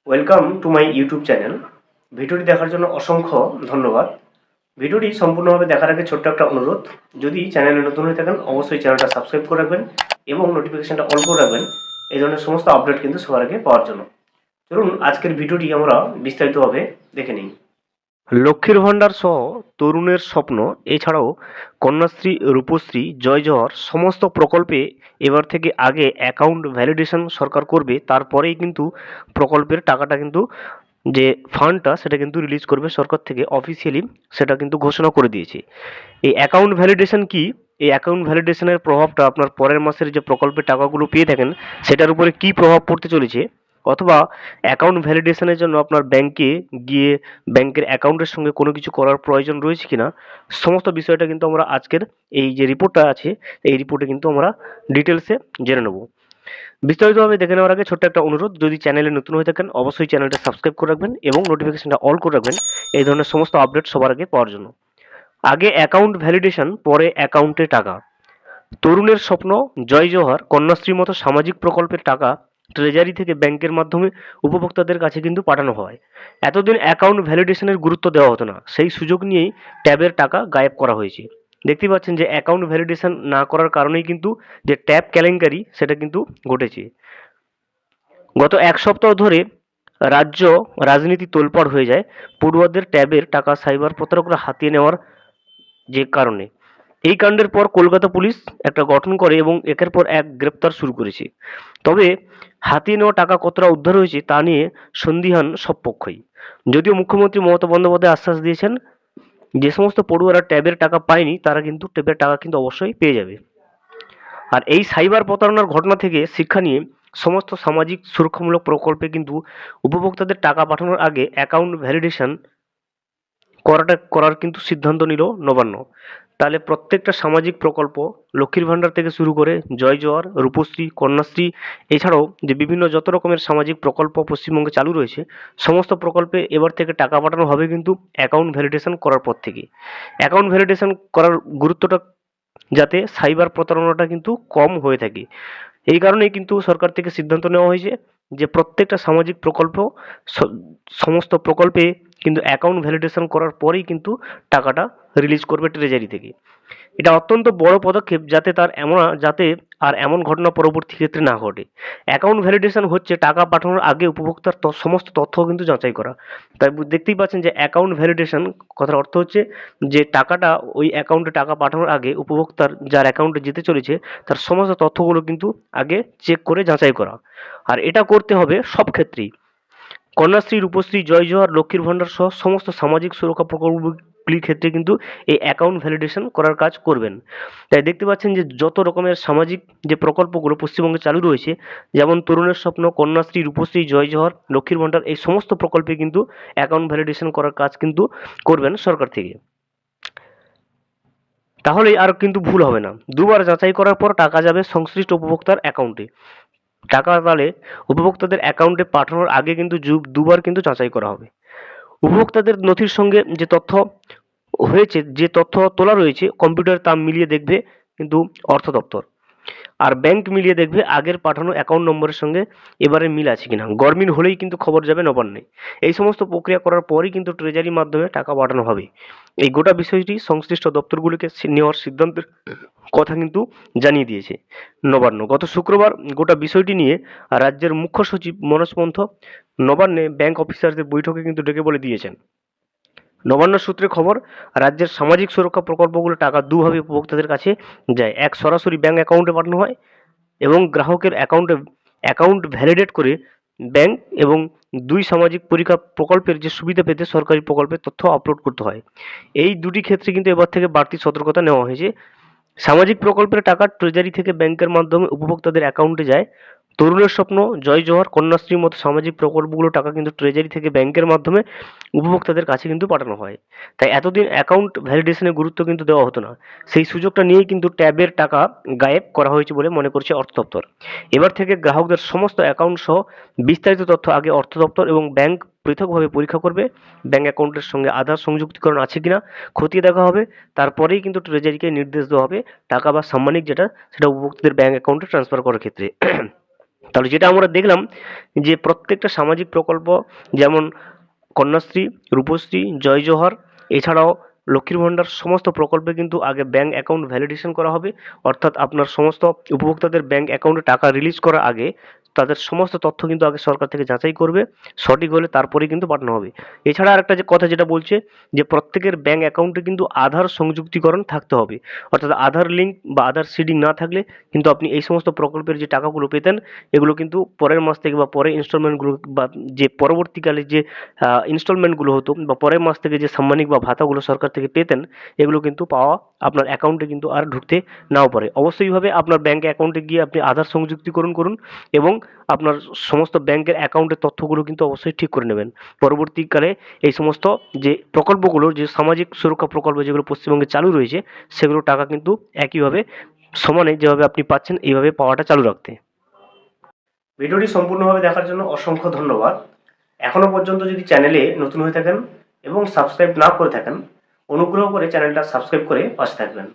Welcome to my YouTube channel. ভিডিওটি দেখার জন্য অসংখ্য ধন্যবাদ। ভিডিওটি সম্পূর্ণভাবে দেখার আগে ছোট্ট একটা অনুরোধ, যদি চ্যানেলে নতুন হয়ে থাকেন অবশ্যই চ্যানেলটা সাবস্ক্রাইব করে রাখবেন এবং নোটিফিকেশনটা অল করে রাখবেন এই ধরনের সমস্ত আপডেট কিন্তু সবার আগে পাওয়ার জন্য। চলুন আজকের ভিডিওটি আমরা বিস্তারিতভাবে দেখে নিই। লক্ষ্মীর ভাণ্ডার সহ তরুণের স্বপ্ন এছাড়াও কন্যাশ্রী, রূপশ্রী, জয় জওহর সমস্ত প্রকল্পে এবার থেকে আগে অ্যাকাউন্ট ভ্যালিডেশন সরকার করবে, তারপরেই কিন্তু প্রকল্পের টাকাটা কিন্তু যে ফান্ডটা সেটা কিন্তু রিলিজ করবে সরকার থেকে অফিসিয়ালি, সেটা কিন্তু ঘোষণা করে দিয়েছে। এই অ্যাকাউন্ট ভ্যালিডেশন কি? এই অ্যাকাউন্ট ভ্যালিডেশনের প্রভাবটা আপনার পরের মাসের যে প্রকল্পের টাকাগুলো পেয়ে থাকেন সেটার উপরে কি প্রভাব পড়তে চলেছে, অথবা অ্যাকাউন্ট ভ্যালিডেশনের জন্য আপনার ব্যাংকে গিয়ে ব্যাংকের অ্যাকাউন্টের সঙ্গে কোনো কিছু করার প্রয়োজন রয়েছে কিনা, সমস্ত বিষয়টা কিন্তু আমরা আজকের এই যে রিপোর্টটা আছে এই রিপোর্টে কিন্তু আমরা ডিটেলসে জেনে নেব। বিস্তারিতভাবে দেখে নেওয়ার আগে ছোট্ট একটা অনুরোধ, যদি চ্যানেলে নতুন হয়ে থাকেন অবশ্যই চ্যানেলটা সাবস্ক্রাইব করে রাখবেন এবং নোটিফিকেশনটা অল করে রাখবেন এই ধরনের সমস্ত আপডেট সবার আগে পাওয়ার জন্য। আগে অ্যাকাউন্ট ভ্যালিডেশন, পরে অ্যাকাউন্টে টাকা। তরুণের স্বপ্ন, জয় জওহর, কন্যাশ্রীর মতো সামাজিক প্রকল্পের টাকা ট্রেজারি থেকে ব্যাংকের মাধ্যমে উপভোক্তাদের কাছে কিন্তু পাঠানো হয়। এতদিন অ্যাকাউন্ট ভ্যালিডেশনের গুরুত্ব দেওয়া হতো না, সেই সুযোগ নিয়েই ট্যাবের টাকা গায়েব করা হয়েছে। দেখতেই পাচ্ছেন যে অ্যাকাউন্ট ভ্যালিডেশন না করার কারণেই কিন্তু যে ট্যাব কেলেঙ্কারি সেটা কিন্তু ঘটেছে। গত এক সপ্তাহ ধরে রাজ্য রাজনীতি তোলপাড় হয়ে যায় পড়ুয়াদের ট্যাবের টাকা সাইবার প্রতারকরা হাতিয়ে নেওয়ার যে কারণে। এই কাণ্ডের পর কলকাতা পুলিশ একটা গঠন করে এবং একের পর এক গ্রেপ্তার শুরু করেছে। তবে হাতিয়ে নেওয়া টাকা কতটা উদ্ধার হয়েছে তা নিয়ে সন্দিহান সব পক্ষই। যদিও মুখ্যমন্ত্রী মমতা বন্দ্যোপাধ্যায় আশ্বাস দিয়েছেন যে সমস্ত পড়ুয়ারা ট্যাবের টাকা পায়নি তারা কিন্তু ট্যাবের টাকা কিন্তু অবশ্যই পেয়ে যাবে। আর এই সাইবার প্রতারণার ঘটনা থেকে শিক্ষা নিয়ে সমস্ত সামাজিক সুরক্ষামূলক প্রকল্পে কিন্তু উপভোক্তাদের টাকা পাঠানোর আগে অ্যাকাউন্ট ভ্যালিডেশন করার কিন্তু সিদ্ধান্ত নিল নবান্ন। তাহলে প্রত্যেকটা সামাজিক প্রকল্প, লক্ষ্মীর ভাণ্ডার থেকে শুরু করে জয় জওয়ার, রূপশ্রী, কন্যাশ্রী, এছাড়াও যে বিভিন্ন যত রকমের সামাজিক প্রকল্প পশ্চিমবঙ্গে চালু রয়েছে সমস্ত প্রকল্পে এবার থেকে টাকা পাঠানো হবে কিন্তু অ্যাকাউন্ট ভ্যালিডেশন করার পর থেকে। অ্যাকাউন্ট ভ্যালিডেশন করার গুরুত্বটা যাতে সাইবার প্রতারণাটা কিন্তু কম হয়ে থাকে, এই কারণেই কিন্তু সরকার থেকে সিদ্ধান্ত নেওয়া হয়েছে যে প্রত্যেকটা সামাজিক প্রকল্প, সমস্ত প্রকল্পে কিন্তু অ্যাকাউন্ট ভ্যালিডেশন করার পরেই কিন্তু টাকাটা রিলিজ করবে ট্রেজারি থেকে। এটা অত্যন্ত বড় পদক্ষেপ যাতে আর এমন ঘটনা পরবর্তী ক্ষেত্রে না ঘটে। অ্যাকাউন্ট ভ্যালিডেশন হচ্ছে টাকা পাঠানোর আগে উপভোক্তার সমস্ত তথ্য কিন্তু যাচাই করা। তাই দেখতেই পাচ্ছেন যে অ্যাকাউন্ট ভ্যালিডেশন কথার অর্থ হচ্ছে যে টাকাটা ওই অ্যাকাউন্টে টাকা পাঠানোর আগে উপভোক্তার যার অ্যাকাউন্টে যেতে চলেছে তার সমস্ত তথ্যগুলো কিন্তু আগে চেক করে যাচাই করা। আর এটা করতে হবে সব ক্ষেত্রেই। কন্যাশ্রী, রূপশ্রী, জয় জওহর, লক্ষ্মীর ভাণ্ডার সহ সমস্ত সামাজিক সুরক্ষা প্রকল্পগুলির ক্ষেত্রে কিন্তু এই অ্যাকাউন্ট ভ্যালিডেশন করার কাজ করবেন। তাই দেখতে পাচ্ছেন যে যত রকমের সামাজিক যে প্রকল্পগুলো পশ্চিমবঙ্গে চালু রয়েছে, যেমন তরুণের স্বপ্ন, কন্যাশ্রী, রূপশ্রী, জয় জওহর, লক্ষ্মীর ভাণ্ডার, এই সমস্ত প্রকল্পে কিন্তু অ্যাকাউন্ট ভ্যালিডেশন করার কাজ কিন্তু করবেন সরকার থেকে। তাহলেই আর কিন্তু ভুল হবে না। দুবার যাচাই করার পর টাকা যাবে সংশ্লিষ্ট উপভোক্তার অ্যাকাউন্টে। টাকা তাহলে উপভোক্তাদের অ্যাকাউন্টে পাঠানোর আগে কিন্তু দুবার কিন্তু যাচাই করা হবে। উপভোক্তাদের নথির সঙ্গে যে তথ্য তোলা রয়েছে কম্পিউটার তা মিলিয়ে দেখবে কিন্তু অর্থ দপ্তর। আর ব্যাংক মিলিয়ে দেখবে আগের পাঠানো অ্যাকাউন্ট নম্বরের সঙ্গে এবারে মিল আছে কিনা। গরমিল হলেই কিন্তু খবর যাবে নবান্নে। এই সমস্ত প্রক্রিয়া করার পরই কিন্তু ট্রেজারির মাধ্যমে টাকা পাঠানো হবে। এই গোটা বিষয়টি সংশ্লিষ্ট দপ্তরগুলিকে নেওয়ার সিদ্ধান্তের কথা কিন্তু জানিয়ে দিয়েছে নবান্ন। গত শুক্রবার গোটা বিষয়টি নিয়ে রাজ্যের মুখ্য সচিব মনোজ পন্থ নবান্নে ব্যাংক অফিসারদের বৈঠকে কিন্তু ডেকে বলে দিয়েছেন। নবান্ন সূত্রে খবর, রাজ্যের সামাজিক সুরক্ষা প্রকল্পগুলো টাকা দুভাবে উপভোক্তাদের কাছে যায়। এক, সরাসরি ব্যাংক অ্যাকাউন্টে পাঠানো হয় এবং গ্রাহকের অ্যাকাউন্ট ভ্যালিডেট করে ব্যাংক, এবং দুই, সামাজিক পরীক্ষা প্রকল্পের যে সুবিধা পেতে সরকারি প্রকল্পের তথ্য আপলোড করতে হয়। এই দুটি ক্ষেত্রে কিন্তু এবার থেকে বাড়তি সতর্কতা নেওয়া হয়েছে। সামাজিক প্রকল্পের টাকা ট্রেজারি থেকে ব্যাংকের মাধ্যমে উপভোক্তাদের অ্যাকাউন্টে যায়। তরুণের স্বপ্ন, জয় জওহর, কন্যাশ্রীর মতো সামাজিক প্রকল্পগুলোর টাকা কিন্তু ট্রেজারি থেকে ব্যাংকের মাধ্যমে উপভোক্তাদের কাছে কিন্তু পাঠানো হয়। তাই এতদিন অ্যাকাউন্ট ভ্যালিডেশনের গুরুত্ব কিন্তু দেওয়া হতো না, সেই সুযোগটা নিয়েই কিন্তু ট্যাবের টাকা গায়েব করা হয়েছে বলে মনে করছে অর্থ দপ্তর। এবার থেকে গ্রাহকদের সমস্ত অ্যাকাউন্ট সহ বিস্তারিত তথ্য আগে অর্থ দপ্তর এবং ব্যাংক পৃথকভাবে পরীক্ষা করবে। ব্যাংক অ্যাকাউন্টের সঙ্গে আধার সংযুক্তিকরণ আছে কিনা খতিয়ে দেখা হবে। তারপরেই কিন্তু ট্রেজারিকে নির্দেশ দেওয়া হবে টাকা বা সাম্মানিক যেটা সেটা উপভোক্তাদের ব্যাংক অ্যাকাউন্টে ট্রান্সফার করার ক্ষেত্রে। তাহলে যেটা আমরা দেখলাম যে প্রত্যেকটা সামাজিক প্রকল্প যেমন কন্যাশ্রী, রূপশ্রী, জয় জোহর, এছাড়াও লক্ষ্মীর ভাণ্ডার সমস্ত প্রকল্পে কিন্তু আগে ব্যাঙ্ক অ্যাকাউন্ট ভ্যালিডেশন করা হবে। অর্থাৎ আপনার সমস্ত উপভোক্তাদের ব্যাঙ্ক অ্যাকাউন্টে টাকা রিলিজ করার আগে তাদের সমস্ত তথ্য কিন্তু আগে সরকার থেকে যাচাই করবে, সঠিক হলে তারপরেই কিন্তু পাঠানো হবে। এছাড়া আরেকটা যে কথা যেটা বলছে যে প্রত্যেকের ব্যাঙ্ক অ্যাকাউন্টে কিন্তু আধার সংযুক্তিকরণ থাকতে হবে। অর্থাৎ আধার লিঙ্ক বা আধার সিডিং না থাকলে কিন্তু আপনি এই সমস্ত প্রকল্পের যে টাকাগুলো পেতেন এগুলো কিন্তু পরের মাস থেকে বা পরের ইনস্টলমেন্টগুলো বা যে পরবর্তীকালে যে ইনস্টলমেন্টগুলো হতো বা পরের মাস থেকে যে সাম্মানিক বা ভাতাগুলো সরকার থেকে পেতেন এগুলো কিন্তু পাওয়া আপনার অ্যাকাউন্টে কিন্তু আর ঢুকতে নাও পারে। অবশ্যইভাবে আপনার ব্যাঙ্ক অ্যাকাউন্টে গিয়ে আপনি আধার সংযুক্তিকরণ করুন এবং আপনার সমস্ত ব্যাঙ্কের অ্যাকাউন্টের তথ্যগুলো কিন্তু অবশ্যই ঠিক করে নেবেন। পরবর্তীকালে এই সমস্ত যে প্রকল্পগুলো যে সামাজিক সুরক্ষা প্রকল্প যেগুলো পশ্চিমবঙ্গে চালু রয়েছে সেগুলোর টাকা কিন্তু একইভাবে সমানে যেভাবে আপনি পাচ্ছেন এইভাবে পাওয়াটা চালু রাখতে। ভিডিওটি সম্পূর্ণভাবে দেখার জন্য অসংখ্য ধন্যবাদ। এখনও পর্যন্ত যদি চ্যানেলে নতুন হয়ে থাকেন এবং সাবস্ক্রাইব না করে থাকেন অনুগ্রহ করে চ্যানেলটা সাবস্ক্রাইব করে পাশে থাকবেন।